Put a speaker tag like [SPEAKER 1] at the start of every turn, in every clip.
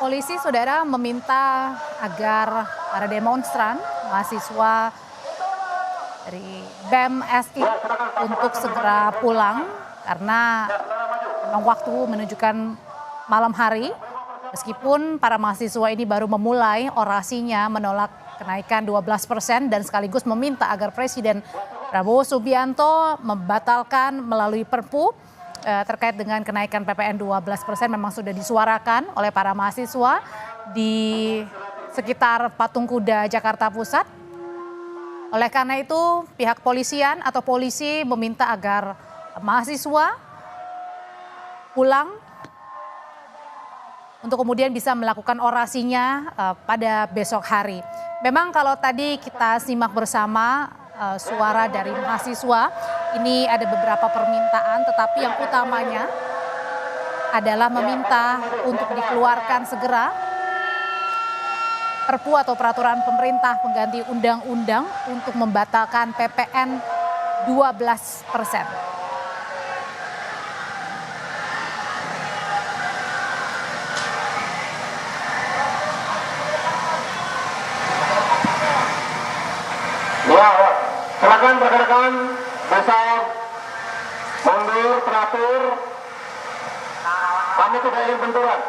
[SPEAKER 1] Polisi, saudara, meminta agar para demonstran, mahasiswa dari BEM SI untuk segera pulang karena memang waktu menunjukkan malam hari. Meskipun para mahasiswa ini baru memulai orasinya menolak kenaikan 12% dan sekaligus meminta agar Presiden Prabowo Subianto membatalkan melalui Perpu terkait dengan kenaikan PPN 12% memang sudah disuarakan oleh para mahasiswa di sekitar Patung Kuda Jakarta Pusat. Oleh karena itu pihak polisian atau polisi meminta agar mahasiswa pulang untuk kemudian bisa melakukan orasinya pada besok hari. Memang kalau tadi kita simak bersama suara dari mahasiswa, ini ada beberapa permintaan, tetapi yang utamanya adalah meminta untuk dikeluarkan segera Perpu atau peraturan pemerintah pengganti undang-undang untuk membatalkan PPN 12%.
[SPEAKER 2] Silakan rekan-rekan bisa mundur teratur. Kami tidak ingin benturan.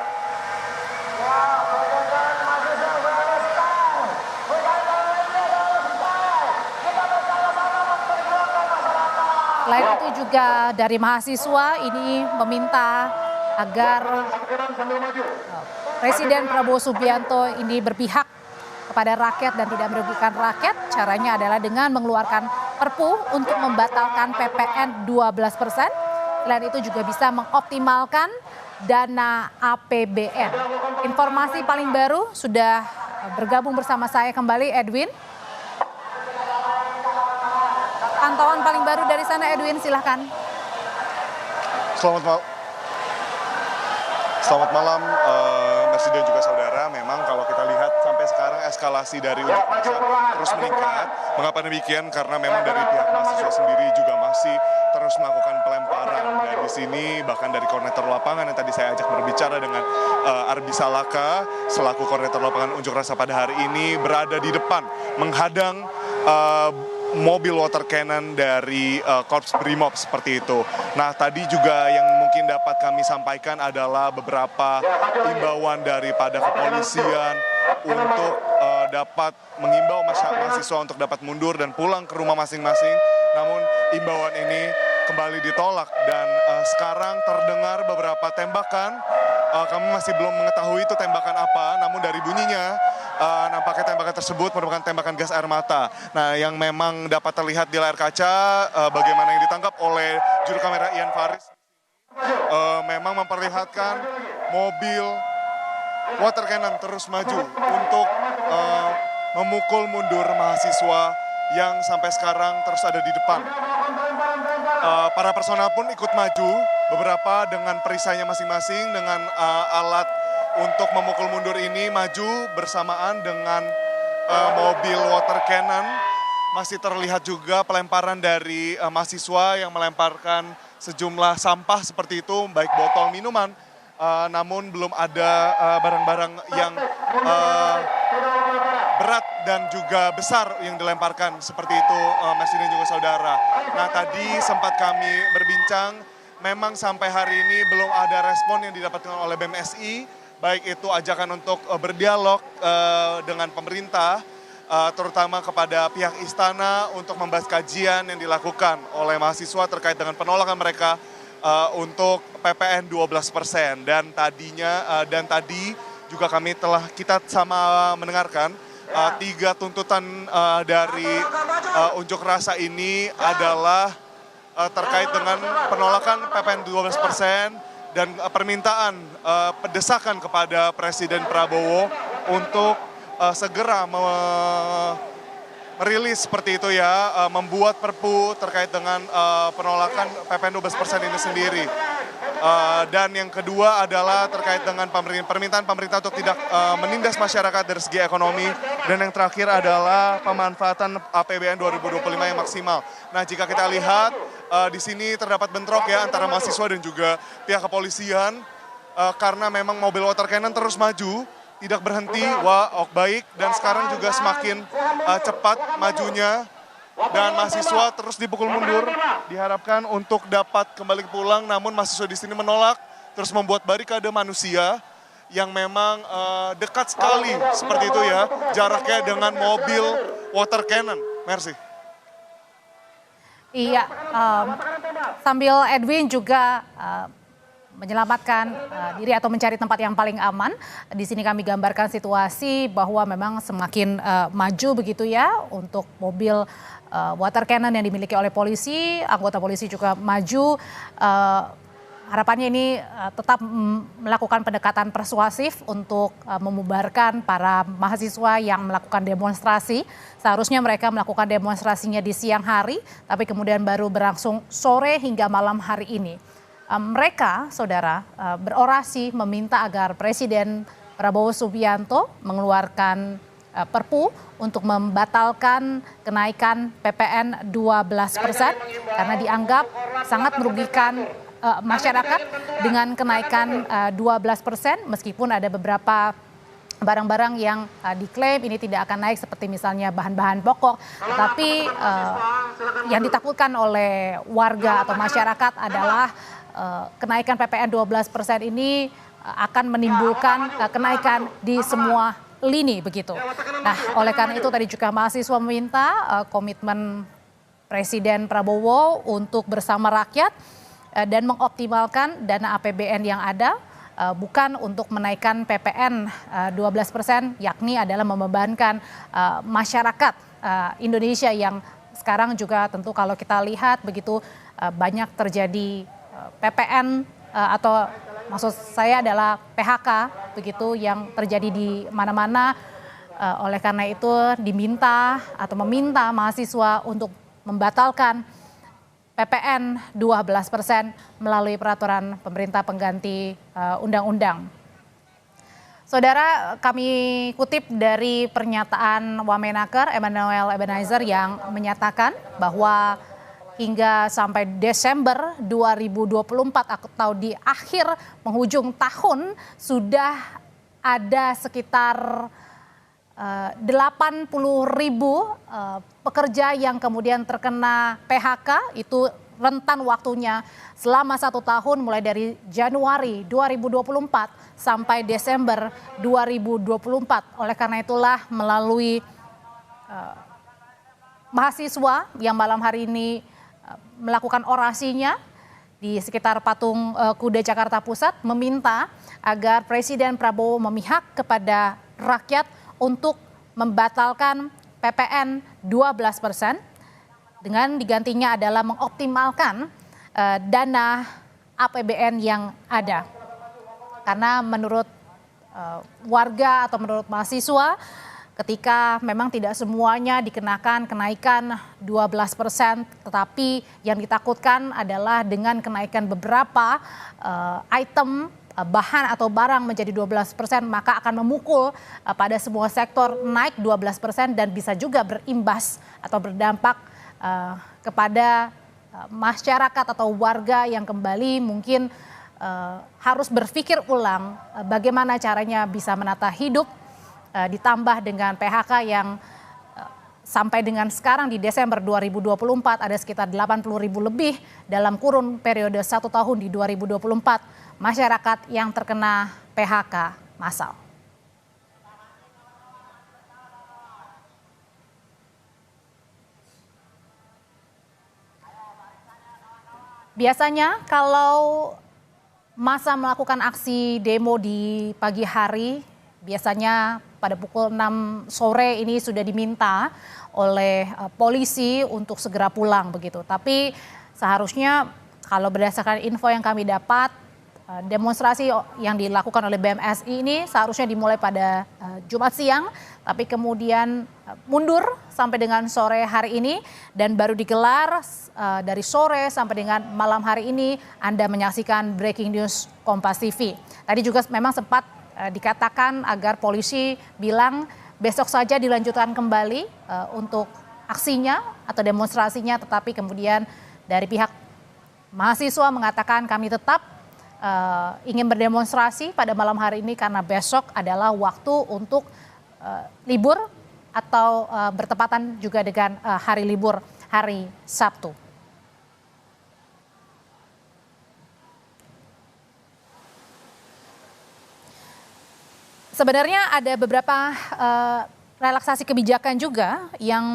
[SPEAKER 1] Selain itu juga dari mahasiswa ini meminta agar Presiden Prabowo Subianto ini berpihak kepada rakyat dan tidak merugikan rakyat. Caranya adalah dengan mengeluarkan Perpu untuk membatalkan PPN 12%. Selain itu juga bisa mengoptimalkan dana APBN. Informasi paling baru sudah bergabung bersama saya kembali Edwin. Pantauan paling baru dari sana Edwin, silahkan.
[SPEAKER 3] Selamat malam, Mercy dan juga saudara. Memang kalau kita lihat sampai sekarang eskalasi dari unjuk rasa terus meningkat. Mengapa demikian? Karena memang dari pihak mahasiswa sendiri juga masih terus melakukan pelemparan. Dan di sini bahkan dari koordinator lapangan yang tadi saya ajak berbicara dengan Arbi Salaka selaku koordinator lapangan unjuk rasa pada hari ini berada di depan menghadang mobil water cannon dari Korps Brimob seperti itu. Nah tadi juga yang mungkin dapat kami sampaikan adalah beberapa imbauan daripada kepolisian untuk dapat mengimbau mahasiswa untuk dapat mundur dan pulang ke rumah masing-masing. Namun imbauan ini kembali ditolak dan sekarang terdengar beberapa tembakan. Kami masih belum mengetahui itu tembakan apa, namun dari bunyinya nampaknya tembakan tersebut merupakan tembakan gas air mata. Nah, yang memang dapat terlihat di layar kaca bagaimana yang ditangkap oleh juru kamera Ian Faris memang memperlihatkan mobil water cannon terus maju untuk memukul mundur mahasiswa yang sampai sekarang terus ada di depan. Para personel pun ikut maju, beberapa dengan perisainya masing-masing, dengan alat untuk memukul mundur ini maju bersamaan dengan mobil water cannon. Masih terlihat juga pelemparan dari mahasiswa yang melemparkan sejumlah sampah seperti itu, baik botol minuman, namun belum ada barang-barang yang berat dan juga besar yang dilemparkan seperti itu, Messi dan juga saudara. Nah tadi sempat kami berbincang, memang sampai hari ini belum ada respon yang didapatkan oleh BMSI, baik itu ajakan untuk berdialog dengan pemerintah, terutama kepada pihak istana untuk membahas kajian yang dilakukan oleh mahasiswa terkait dengan penolakan mereka untuk PPN 12%. Dan tadi juga kita sama mendengarkan 3 tuntutan dari unjuk rasa ini adalah terkait dengan penolakan PPN 12% dan permintaan pendesakan kepada Presiden Prabowo untuk segera merilis seperti itu ya, membuat Perpu terkait dengan penolakan PPN 12% ini sendiri. Dan yang kedua adalah terkait dengan permintaan pemerintah untuk tidak menindas masyarakat dari segi ekonomi. Dan yang terakhir adalah pemanfaatan APBN 2025 yang maksimal. Nah jika kita lihat di sini terdapat bentrok ya antara mahasiswa dan juga pihak kepolisian. karena memang mobil water cannon terus maju, tidak berhenti, baik, dan sekarang juga semakin cepat majunya, dan mahasiswa terus dipukul mundur, diharapkan untuk dapat kembali pulang, namun mahasiswa di sini menolak, terus membuat barikade manusia yang memang dekat sekali seperti itu ya, jaraknya dengan mobil water cannon. Mercy.
[SPEAKER 1] Iya, sambil Edwin juga menyelamatkan diri atau mencari tempat yang paling aman. Di sini kami gambarkan situasi bahwa memang semakin maju begitu ya untuk mobil water cannon yang dimiliki oleh polisi, anggota polisi juga maju. Harapannya ini tetap melakukan pendekatan persuasif untuk membubarkan para mahasiswa yang melakukan demonstrasi. Seharusnya mereka melakukan demonstrasinya di siang hari, tapi kemudian baru berlangsung sore hingga malam hari ini. Mereka, saudara, berorasi meminta agar Presiden Prabowo Subianto mengeluarkan Perpu untuk membatalkan kenaikan PPN 12% karena dianggap sangat merugikan masyarakat dengan kenaikan 12%, meskipun ada beberapa barang-barang yang diklaim ini tidak akan naik seperti misalnya bahan-bahan pokok, tetapi yang ditakutkan oleh warga atau masyarakat adalah kenaikan PPN 12% ini akan menimbulkan kenaikan di semua lini begitu. Nah, oleh karena itu tadi juga mahasiswa meminta komitmen Presiden Prabowo untuk bersama rakyat dan mengoptimalkan dana APBN yang ada, bukan untuk menaikkan PPN 12%, yakni adalah membebankan masyarakat Indonesia yang sekarang juga tentu kalau kita lihat begitu banyak terjadi PPN atau maksud saya adalah PHK begitu yang terjadi di mana-mana. Oleh karena itu diminta atau meminta mahasiswa untuk membatalkan PPN 12% melalui peraturan pemerintah pengganti undang-undang. Saudara, kami kutip dari pernyataan Wamenaker Emmanuel Ebenezer yang menyatakan bahwa hingga sampai Desember 2024 atau di akhir penghujung tahun sudah ada sekitar 80.000 pekerja yang kemudian terkena PHK. Itu rentan waktunya selama 1 tahun mulai dari Januari 2024 sampai Desember 2024. Oleh karena itulah melalui mahasiswa yang malam hari ini melakukan orasinya di sekitar patung Kuda Jakarta Pusat meminta agar Presiden Prabowo memihak kepada rakyat untuk membatalkan PPN 12% dengan digantinya adalah mengoptimalkan dana APBN yang ada. Karena menurut warga atau menurut mahasiswa, ketika memang tidak semuanya dikenakan kenaikan 12%, tetapi yang ditakutkan adalah dengan kenaikan beberapa item bahan atau barang menjadi 12%, maka akan memukul pada semua sektor naik 12% dan bisa juga berimbas atau berdampak kepada masyarakat atau warga yang kembali mungkin harus berpikir ulang bagaimana caranya bisa menata hidup, ditambah dengan PHK yang sampai dengan sekarang di Desember 2024 ada sekitar 80.000 lebih dalam kurun periode 1 tahun di 2024 masyarakat yang terkena PHK massal. Biasanya kalau massa melakukan aksi demo di pagi hari, biasanya pada pukul 6 sore ini sudah diminta oleh polisi untuk segera pulang begitu. Tapi seharusnya kalau berdasarkan info yang kami dapat, demonstrasi yang dilakukan oleh BMSI ini seharusnya dimulai pada Jumat siang, tapi kemudian mundur sampai dengan sore hari ini dan baru digelar dari sore sampai dengan malam hari ini. Anda menyaksikan Breaking News Kompas TV. Tadi juga memang sempat dikatakan agar polisi bilang besok saja dilanjutkan kembali untuk aksinya atau demonstrasinya, tetapi kemudian dari pihak mahasiswa mengatakan kami tetap ingin berdemonstrasi pada malam hari ini karena besok adalah waktu untuk libur atau bertepatan juga dengan hari libur hari Sabtu. Sebenarnya ada beberapa relaksasi kebijakan juga yang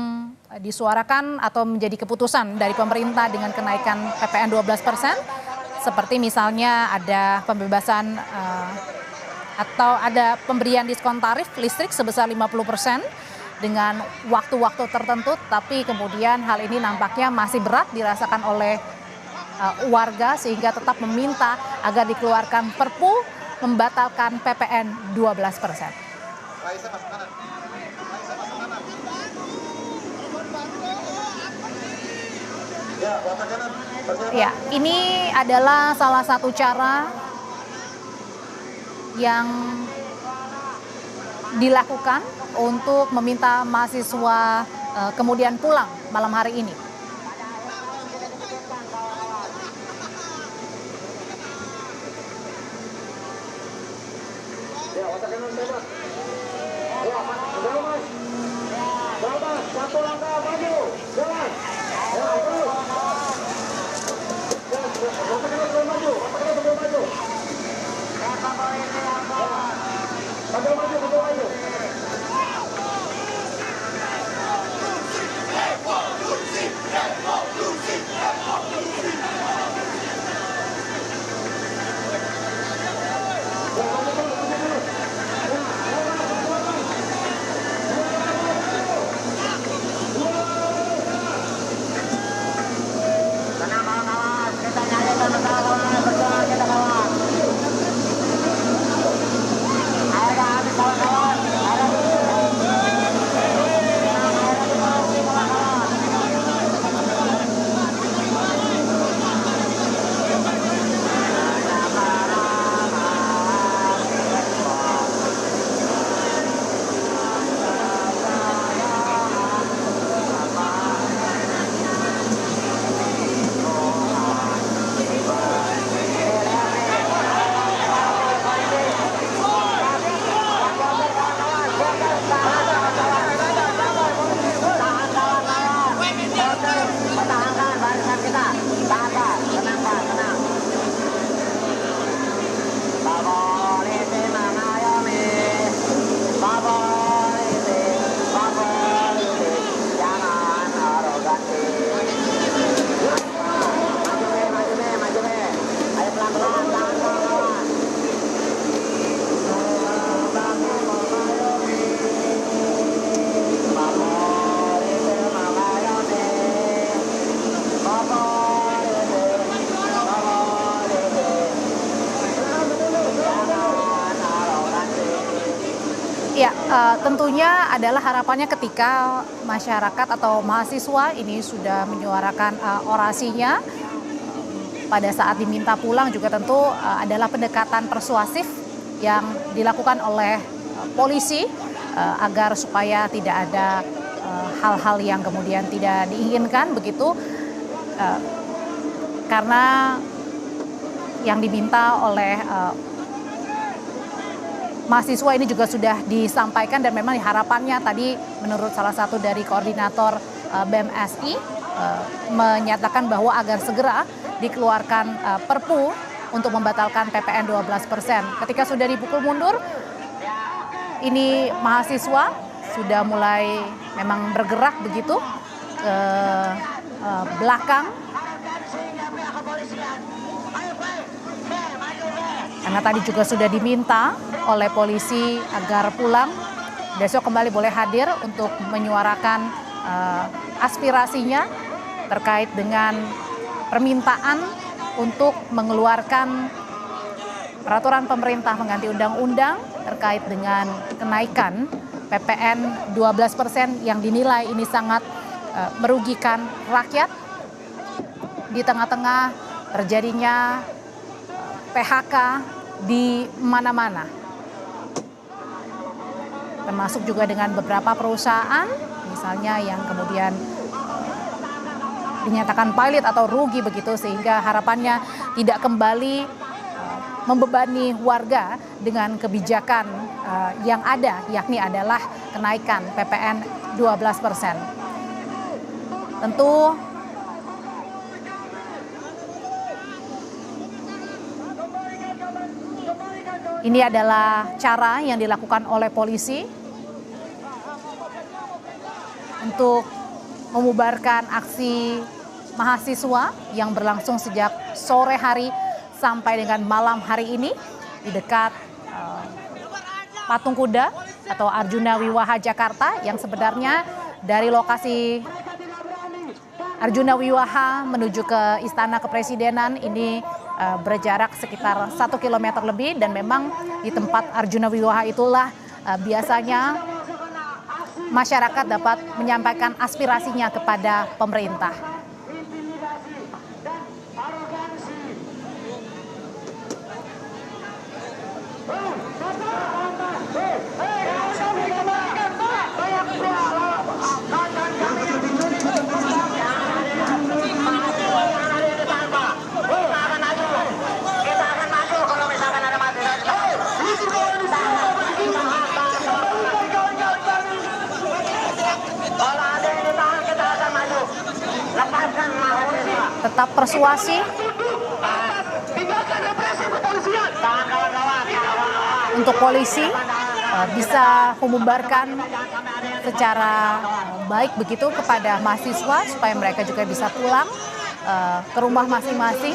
[SPEAKER 1] disuarakan atau menjadi keputusan dari pemerintah dengan kenaikan PPN 12%. Seperti misalnya ada pembebasan atau ada pemberian diskon tarif listrik sebesar 50% dengan waktu-waktu tertentu. Tapi kemudian hal ini nampaknya masih berat dirasakan oleh warga sehingga tetap meminta agar dikeluarkan Perpu membatalkan PPN 12%. Ya, ini adalah salah satu cara yang dilakukan untuk meminta mahasiswa kemudian pulang malam hari ini.
[SPEAKER 2] Satu langkah maju, jalan.
[SPEAKER 1] Ya, tentunya adalah harapannya ketika masyarakat atau mahasiswa ini sudah menyuarakan orasinya pada saat diminta pulang juga tentu adalah pendekatan persuasif yang dilakukan oleh polisi agar supaya tidak ada hal-hal yang kemudian tidak diinginkan begitu, karena yang diminta oleh mahasiswa ini juga sudah disampaikan dan memang harapannya tadi menurut salah satu dari koordinator BMSI menyatakan bahwa agar segera dikeluarkan Perpu untuk membatalkan PPN 12%. Ketika sudah dipukul mundur, ini mahasiswa sudah mulai memang bergerak begitu ke belakang. Karena tadi juga sudah diminta oleh polisi agar pulang, besok kembali boleh hadir untuk menyuarakan aspirasinya terkait dengan permintaan untuk mengeluarkan peraturan pemerintah mengganti undang-undang terkait dengan kenaikan PPN 12% yang dinilai ini sangat merugikan rakyat di tengah-tengah terjadinya PHK di mana-mana, termasuk juga dengan beberapa perusahaan misalnya yang kemudian dinyatakan pilot atau rugi begitu, sehingga harapannya tidak kembali membebani warga dengan kebijakan yang ada, yakni adalah kenaikan PPN 12%. Tentu ini adalah cara yang dilakukan oleh polisi untuk membubarkan aksi mahasiswa yang berlangsung sejak sore hari sampai dengan malam hari ini di dekat Patung Kuda atau Arjuna Wiwaha Jakarta, yang sebenarnya dari lokasi Arjuna Wiwaha menuju ke Istana Kepresidenan ini berjarak sekitar 1 kilometer lebih, dan memang di tempat Arjuna Wiwaha itulah biasanya masyarakat dapat menyampaikan aspirasinya kepada pemerintah. Tetap persuasi untuk polisi bisa membubarkan secara baik begitu kepada mahasiswa supaya mereka juga bisa pulang ke rumah masing-masing,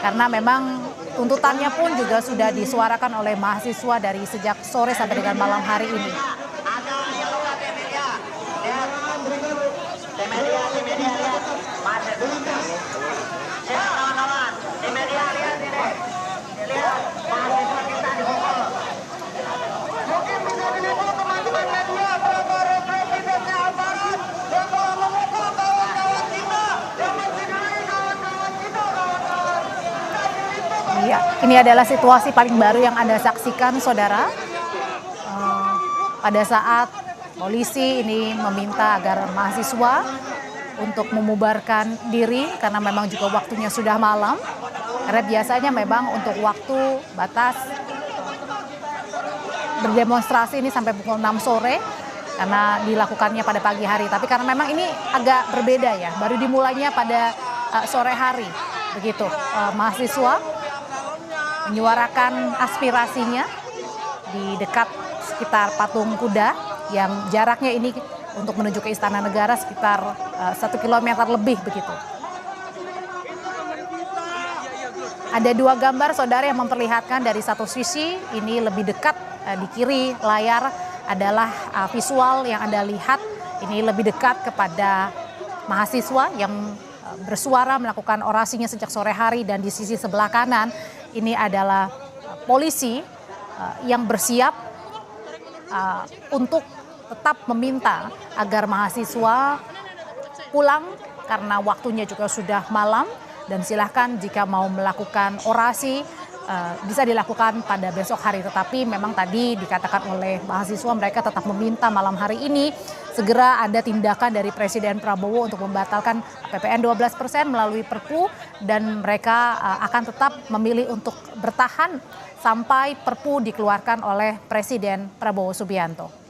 [SPEAKER 1] karena memang tuntutannya pun juga sudah disuarakan oleh mahasiswa dari sejak sore sampai dengan malam hari ini. Ya, ini adalah situasi paling baru yang Anda saksikan, saudara. Pada saat polisi ini meminta agar mahasiswa untuk membubarkan diri karena memang juga waktunya sudah malam. Karena biasanya memang untuk waktu batas berdemonstrasi ini sampai pukul 6 sore karena dilakukannya pada pagi hari. Tapi karena memang ini agak berbeda ya, baru dimulainya pada sore hari. Begitu, mahasiswa menyuarakan aspirasinya di dekat sekitar Patung Kuda yang jaraknya ini untuk menuju ke Istana Negara sekitar 1 kilometer lebih begitu. Ada dua gambar, saudara, yang memperlihatkan dari satu sisi ini lebih dekat di kiri layar adalah visual yang Anda lihat ini lebih dekat kepada mahasiswa yang bersuara melakukan orasinya sejak sore hari, dan di sisi sebelah kanan ini adalah polisi yang bersiap untuk tetap meminta agar mahasiswa pulang karena waktunya juga sudah malam, dan silahkan jika mau melakukan orasi bisa dilakukan pada besok hari. Tetapi memang tadi dikatakan oleh mahasiswa mereka tetap meminta malam hari ini segera ada tindakan dari Presiden Prabowo untuk membatalkan PPN 12% melalui Perpu, dan mereka akan tetap memilih untuk bertahan sampai Perpu dikeluarkan oleh Presiden Prabowo Subianto.